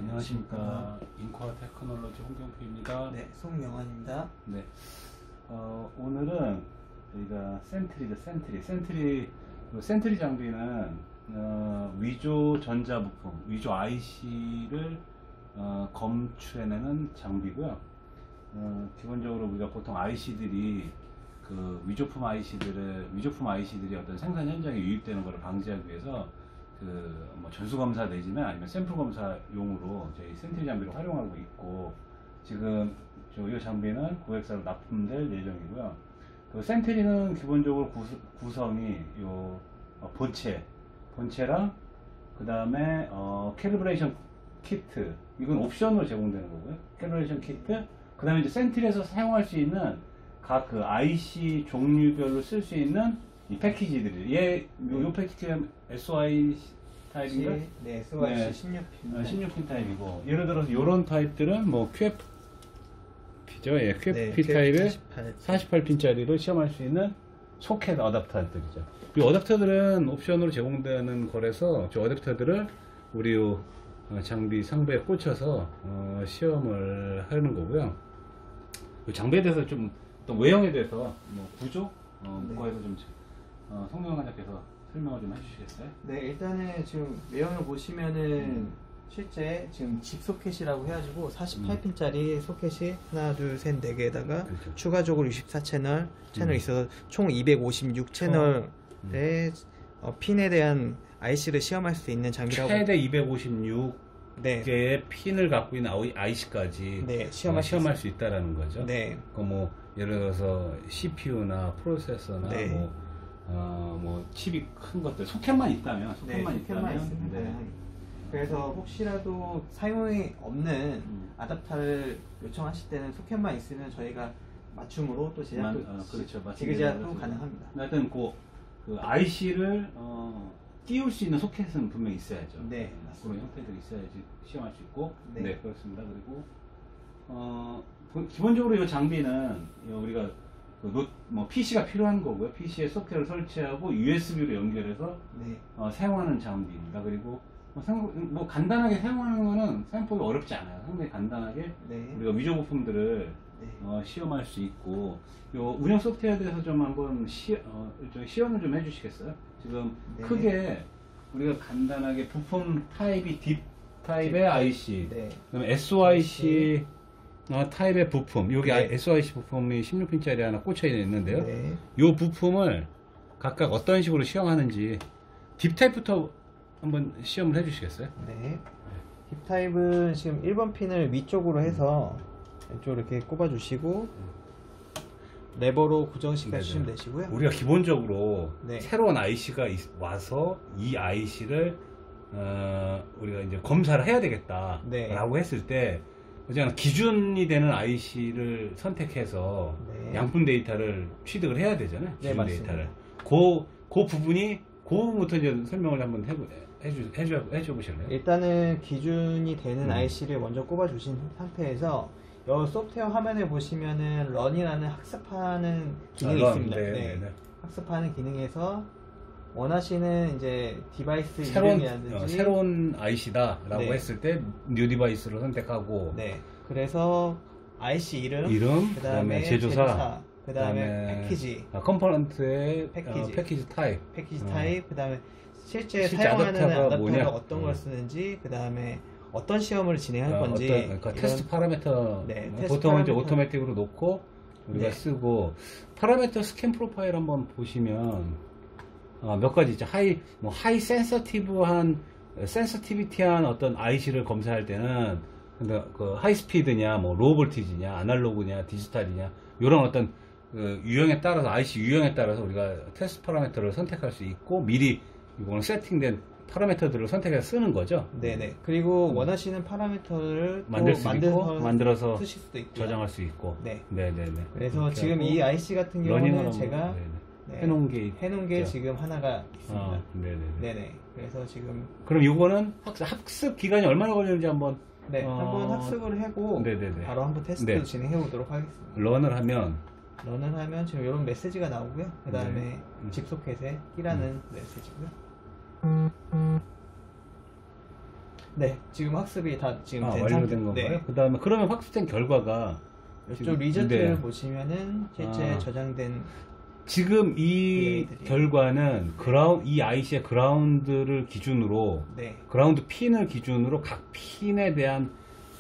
안녕하십니까. 인코아 테크놀로지 홍경표입니다. 네, 송영환입니다. 네. 오늘은 저희가 센트리 장비는 위조 전자부품, 위조 IC를 검출해내는 장비고요. 기본적으로 우리가 보통 IC들이 그 위조품 IC들이 어떤 생산 현장에 유입되는 것을 방지하기 위해서 뭐 전수검사 내지는 아니면 샘플 검사용으로 저희 센트리 장비를 활용하고 있고, 지금 이 장비는 고객사로 납품될 예정이고요. 그 센트리는 기본적으로 구성이 요 본체랑 그 다음에 캘리브레이션 키트, 이건 옵션으로 제공되는 거고요. 캘리브레이션 키트, 그 다음에 이제 센트리에서 사용할 수 있는 각 그 IC 종류별로 쓸 수 있는 이 패키지들이, 요 패키지가 SOI 타입인가? 네, SOIC 16핀. 16핀 타입이고, 예를 들어서 이런 타입들은 뭐 QFP죠. 예, QFP 네, 타입의 48. 48핀짜리로 시험할 수 있는 소켓 어댑터들이죠. 이 어댑터들은 옵션으로 제공되는 거라서 저 어댑터들을 우리 장비 상부에 꽂혀서 시험을 하는 거고요. 이 장비에 대해서 좀 또 외형에 대해서 뭐 구조 그거에서 좀 송명환 관장께서 설명을 좀 해주시겠어요? 네, 일단은 지금 외형을 보시면은 실제 지금 집 소켓이라고 해가지고 48핀짜리 소켓이 하나, 둘, 셋, 네 개에다가 그렇죠. 추가적으로 64채널 있어서 총 256채널의 핀에 대한 IC를 시험할 수 있는 장비라고. 최대 256 네. 개의 핀을 갖고 있는 IC까지 네, 시험할 수 있다라는 거죠. 네. 뭐 예를 들어서 CPU나 프로세서나 네. 뭐 칩이 큰 것들, 소켓만 있다면 소켓만 있으면 네. 그래서 혹시라도 사용이 없는 아답터를 요청하실 때는 소켓만 있으면 저희가 맞춤으로 또 제작도 그렇죠. 제작도 가능합니다. 하여튼 그 IC를 띄울 수 있는 소켓은 분명히 있어야죠. 네, 그런 형태들이 있어야지 시험할 수 있고. 네, 네, 그렇습니다. 그리고 기본적으로 이 장비는 우리가 뭐 PC가 필요한 거고요. PC에 소켓을 설치하고 USB로 연결해서 네. 사용하는 장비입니다. 그리고 뭐 간단하게 사용하는 거는 생각보다 어렵지 않아요. 상당히 간단하게 네. 우리가 위조 부품들을 시험할 수 있고, 요 운영 소프트웨어에 대해서 좀 한번 시연을 좀 해주시겠어요? 지금 네. 크게 우리가 간단하게 부품 타입이 딥 타입의 IC, 네. 그다음에 SOIC 타입의 부품, 여기 네. SOIC 부품이 16핀짜리 하나 꽂혀 있는데요. 네. 이 부품을 각각 어떤 식으로 시험하는지 딥 타입부터 한번 시험을 해주시겠어요? 네. 딥 타입은 지금 1번 핀을 위쪽으로 해서 왼쪽으로 이렇게 꼽아주시고 레버로 고정시켜 주시면 되시고요. 우리가 기본적으로 네. 새로운 IC가 와서 이 IC를 우리가 이제 검사를 해야 되겠다라고 네. 했을 때 어쨌든 기준이 되는 IC를 선택해서 네. 양품 데이터를 취득을 해야 되잖아요. 네, 기준 맞습니다. 데이터를. 그 부분이 그 부분부터 이제 설명을 한번 해줘 보실래요? 일단은 기준이 되는 IC를 먼저 꼽아 주신 상태에서 이 소프트웨어 화면에 보시면은 런이라는 학습하는 기능이 있습니다. 네. 학습하는 기능에서 원하시는 이제 디바이스 이름이라든지 새로운 IC다라고 네. 했을 때 뉴 디바이스로 선택하고, 네. 그래서 IC 이름, 그다음에 제조사, 그다음에 패키지, 컴포넌트의 패키지. 패키지 타입, 타입, 그다음에 실제 실제 사용하는 아답터가 뭐냐? 아답터가 어떤 걸 쓰는지, 그다음에 어떤 시험을 진행할 건지, 어떤 테스트 파라미터, 네, 보통 테스트 이제 오토매틱으로 놓고 우리가 네. 쓰고, 파라미터 스캔 프로파일 한번 보시면 몇 가지 있죠. 하이 센서티비티한 어떤 IC를 검사할 때는 근데 그 하이 스피드냐, 뭐 로우 볼티지냐, 아날로그냐, 디지털이냐, 이런 어떤 유형에 따라서 IC 유형에 따라서 우리가 테스트 파라미터를 선택할 수 있고, 미리 이거는 세팅된 파라미터들을 선택해서 쓰는 거죠. 네네. 그리고 원하시는 파라미터를 만들어서 쓰실 수도 있고 저장할 수 있고. 네. 네네네. 그래서 지금 이 IC 같은 경우는 제가 해놓은 게 지금 하나가 있습니다. 네네. 그래서 지금 그럼 이거는 학습 기간이 얼마나 걸리는지 한번 한번 학습을 하고 바로 한번 테스트 진행해 보도록 하겠습니다. 런을 하면 지금 이런 메시지가 나오고요. 그 다음에 집 소켓에 끼라는 메시지고요. 네, 지금 학습이 다 지금 된 완료된 상태. 건가요? 네. 그 다음에 그러면 확수된 결과가 이쪽 리저트를 네. 보시면은 실제 저장된 지금 이 VI들이. 결과는 이 IC의 그라운드를 기준으로 네. 그라운드 핀을 기준으로 각 핀에 대한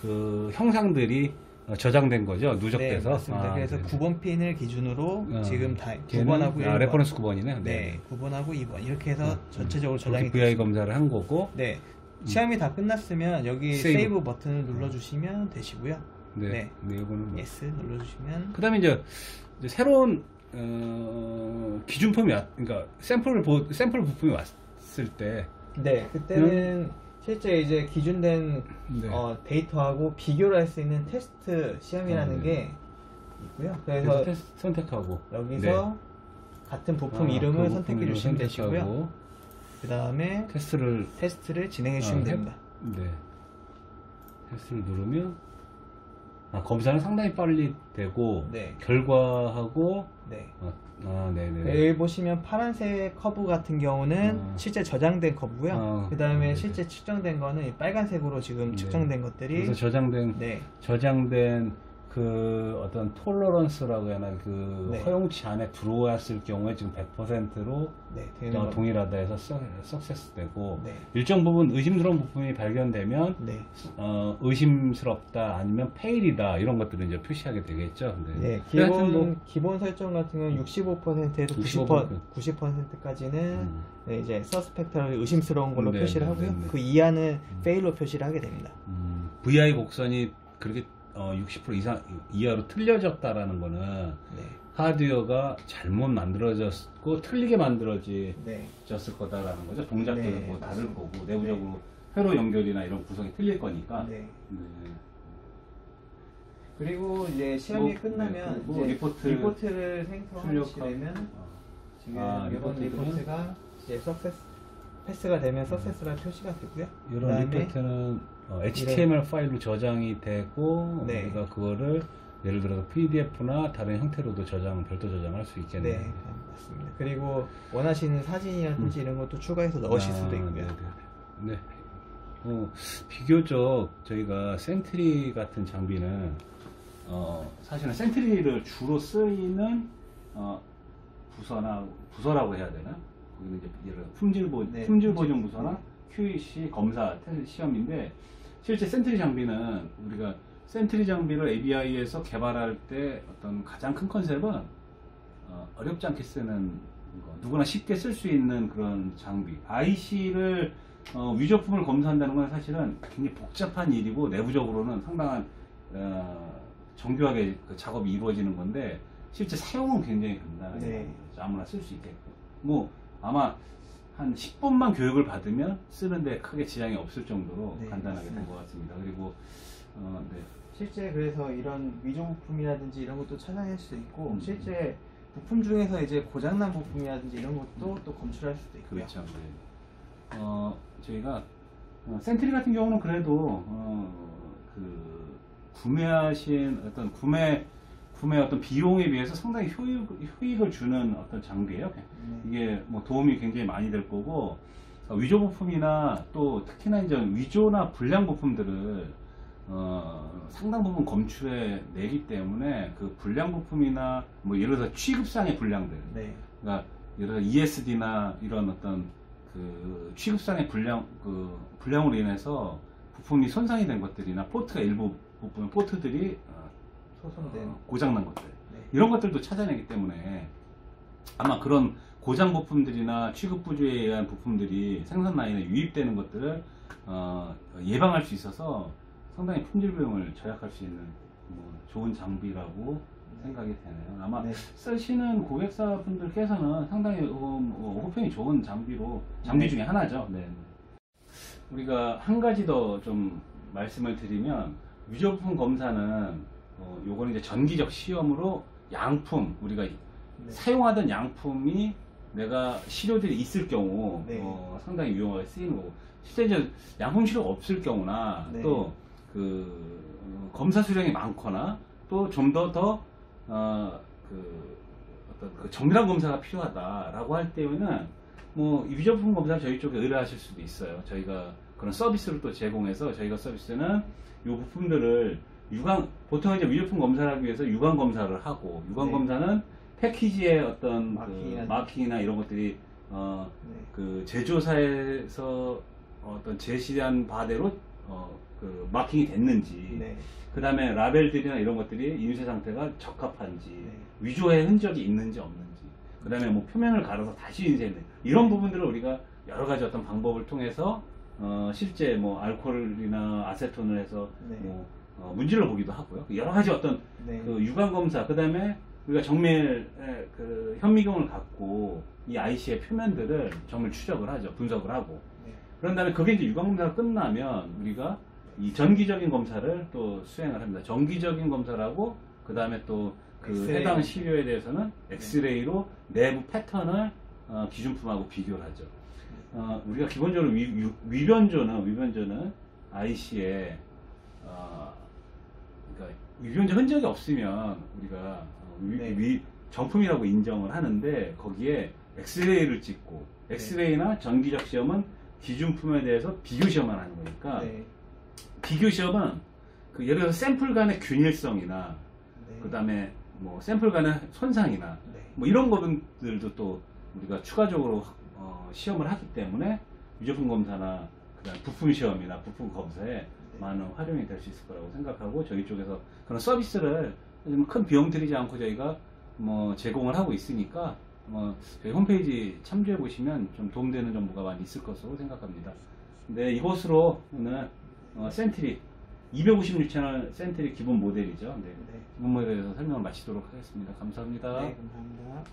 그 형상들이 저장된 거죠. 누적돼서. 네, 맞습니다. 그래서 네. 9번 핀을 기준으로 지금 다 걔는, 9번하고 1번. 레퍼런스 9번이네. 네, 9번하고 2번 이렇게 해서 전체적으로 저장이 VI 됐습니다. 검사를 한 거고. 네. 시험이 다 끝났으면 여기 세이브. 세이브 버튼을 눌러주시면 되시고요. 네. 네, 이거는 뭐. yes 눌러주시면. 그다음에 이제 새로운 기준품이 그러니까 샘플 부품이 왔을 때. 네, 그때는 실제 이제 기준된 네. 데이터하고 비교를 할 수 있는 테스트 시험이라는 네. 게 있고요. 그래서 테스트 선택하고 여기서 같은 부품 이름을 그 선택해 부품 주시면 이름을 되시고요. 선택하고 그 다음에 테스트를 진행해 주시면 됩니다. 네. 테스트를 누르면 검사는 상당히 빨리 되고 네. 결과하고 네. 네네. 여기 보시면 파란색 커브 같은 경우는 실제 저장된 커브고요. 그 다음에 네네. 실제 측정된 거는 이 빨간색으로 지금 네. 측정된 것들이 그래서 저장된 네. 그 어떤 톨러런스라고 해야 하나 그 네. 허용치 안에 들어왔을 경우에 지금 100%로 네, 되는 겁니다. 동일하다 해서 석세스 되고 네. 일정 부분 의심스러운 부품이 발견되면 네. 의심스럽다 아니면 페일이다 이런 것들을 이제 표시하게 되겠죠. 네, 하여튼 기본 설정 같은 경우는 65%에서 90%까지는 네, 이제 서스펙트를 의심스러운 걸로 네, 표시를 네, 하고요. 네, 네. 그 이하는 페일로 표시를 하게 됩니다. VI 곡선이 그렇게 60% 이하로 틀려졌다라는 거는 네. 하드웨어가 잘못 만들어졌고 틀리게 만들어졌을 네. 거다라는 거죠. 동작들도 네, 뭐 다를 맞습니다. 거고 내부적으로 회로 연결이나 이런 구성이 틀릴 거니까. 네. 네. 그리고 이제 시험이 뭐, 끝나면 네, 뭐 이제 출력하고. 리포트를 생성하시려면 지금 이런 리포트들은? 리포트가 이제 패스가 되면 석세스라 표시가 되고요. 이런 그다음에 리포트는 HTML 파일로 저장이 되고 네. 우리가 그거를 예를 들어서 PDF나 다른 형태로도 별도 저장할 수 있겠네요. 네, 맞습니다. 그리고 원하시는 사진이라든지 이런 것도 추가해서 넣으실 수도 있고요. 네. 비교적 저희가 센트리 같은 장비는 사실은 센트리를 주로 쓰이는 부서라고 해야 되나? 거기는 이제 예를 들어 품질 보증 부서나 QEC 검사 시험인데 실제 센트리 장비는 우리가 센트리 장비를 ABI에서 개발할 때 어떤 가장 큰 컨셉은 어렵지 않게 쓰는 거, 누구나 쉽게 쓸 수 있는 그런 장비. IC를 위조품을 검사한다는 건 사실은 굉장히 복잡한 일이고 내부적으로는 상당한 정교하게 그 작업이 이루어지는 건데 실제 사용은 굉장히 간단하게 네. 아무나 쓸 수 있게끔. 뭐 아마 한 10분만 교육을 받으면 쓰는데 크게 지장이 없을 정도로 네, 간단하게 된 맞습니다. 것 같습니다. 그리고 네. 실제 그래서 이런 위조 부품이라든지 이런 것도 찾아낼 수 있고 실제 부품 중에서 이제 고장난 부품이라든지 이런 것도 또 검출할 수도 있고요. 그렇죠. 네. 저희가 센트리 같은 경우는 그래도 그 구매하신 어떤 구매 어떤 비용에 비해서 상당히 효익을 주는 어떤 장비예요. 이게 뭐 도움이 굉장히 많이 될 거고 위조 부품이나 또 특히나 이제 위조나 불량 부품들을 상당 부분 검출해 내기 때문에 그 불량 부품이나 뭐 예를 들어서 취급상의 불량들, 네. 그러니까 예를 들어 ESD나 이런 어떤 그 취급상의 불량으로 인해서 부품이 손상이 된 것들이나 포트가 일부 부분 포트들이 소송된 고장난 것들 네. 이런 것들도 찾아내기 때문에 아마 그런 고장 부품들이나 취급 부조에 의한 부품들이 생산 라인에 유입되는 것들을 예방할 수 있어서 상당히 품질 비용을 절약할 수 있는 뭐 좋은 장비라고 생각이 되네요. 아마 네. 쓰시는 고객사분들께서는 상당히 호평이 좋은 장비 중에 하나죠. 네. 우리가 한 가지 더 좀 말씀을 드리면 위조부품 검사는 요거는 이제 전기적 시험으로 양품 우리가 사용하던 양품이 내가 시료들이 있을 경우 네. 상당히 유용하게 쓰이는 거고 실제 이제 양품 시료가 없을 경우나 네. 또 검사 수량이 많거나 또 좀 더 정밀한 검사가 필요하다라고 할 때에는 뭐 위조품 검사를 저희 쪽에 의뢰하실 수도 있어요. 저희가 그런 서비스를 또 제공해서 저희가 서비스는 이 부품들을 보통 이제 위조품 검사를 하기 위해서 유관 검사를 하고, 유관 네. 검사는 패키지의 어떤 마킹이나, 마킹이나 이런 것들이 네. 그 제조사에서 어떤 제시한 바대로 그 마킹이 됐는지, 네. 그 다음에 라벨들이나 이런 것들이 인쇄 상태가 적합한지, 네. 위조의 흔적이 있는지 없는지, 그 다음에 뭐 표면을 갈아서 다시 인쇄했는지, 이런 부분들을 우리가 여러 가지 어떤 방법을 통해서 실제 뭐 알코올이나 아세톤을 해서 네. 뭐 문질러 보기도 하고요. 여러 가지 어떤 네. 그 유관 검사, 그 다음에 우리가 정밀 그 현미경을 갖고 이 IC의 표면들을 정밀 추적을 하죠. 분석을 하고. 네. 그런 다음에 그게 이제 유관 검사가 끝나면 우리가 이 전기적인 검사를 또 수행을 합니다. 정기적인 검사라고, 그 다음에 또 그 엑스레이. 해당 시료에 대해서는 엑스레이로 내부 패턴을 기준품하고 비교를 하죠. 우리가 기본적으로 위변조는 IC에 그러니까 위변조 흔적이 없으면 우리가 네. 정품이라고 인정을 하는데, 거기에 엑스레이를 찍고, 엑스레이나 전기적 시험은 기준품에 대해서 비교 시험만 하는 거니까, 네. 비교 시험은 그 예를 들어서 샘플 간의 균일성이나 네. 그 다음에 뭐 샘플 간의 손상이나 네. 뭐 이런 것들도 또 우리가 추가적으로 시험을 하기 때문에 위조품 검사나 그다음 부품 시험이나 부품 검사에 많은 활용이 될 수 있을 거라고 생각하고, 저희 쪽에서 그런 서비스를 좀 큰 비용 들이지 않고 저희가 뭐 제공을 하고 있으니까 저희 홈페이지 참조해 보시면 좀 도움되는 정보가 많이 있을 것으로 생각합니다. 네, 이것으로 오늘 센트리 256채널 센트리 기본 모델이죠. 네, 네. 기본 모델에 대해서 설명을 마치도록 하겠습니다. 감사합니다. 네, 감사합니다.